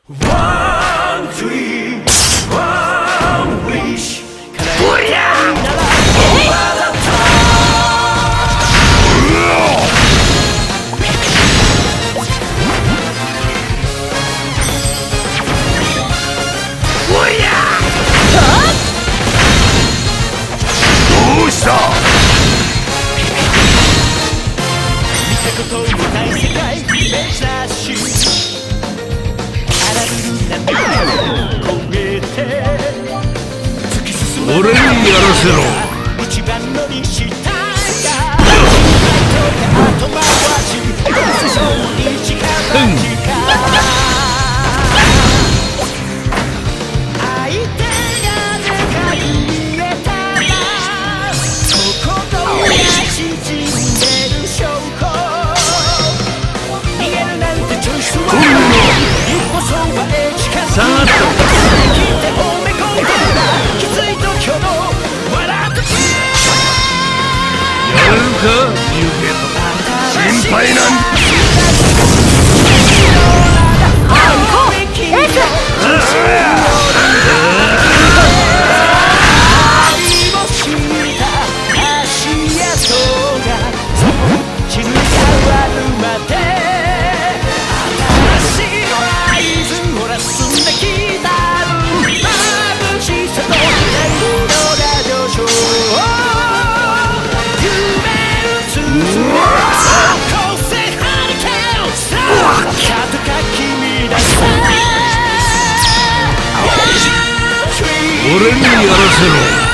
One dream, one wish. おりゃおりゃどうした見たこともない世界目指し俺にやらせろ。一番乗りしたいか後回し一か八か相手が願い得たら心が縮んでる証拠逃げるなんてチョイスは一歩そばへ近づいて褒め込んできつい時ほど笑ってやるかユゲ心配なんだ俺にやらせろ。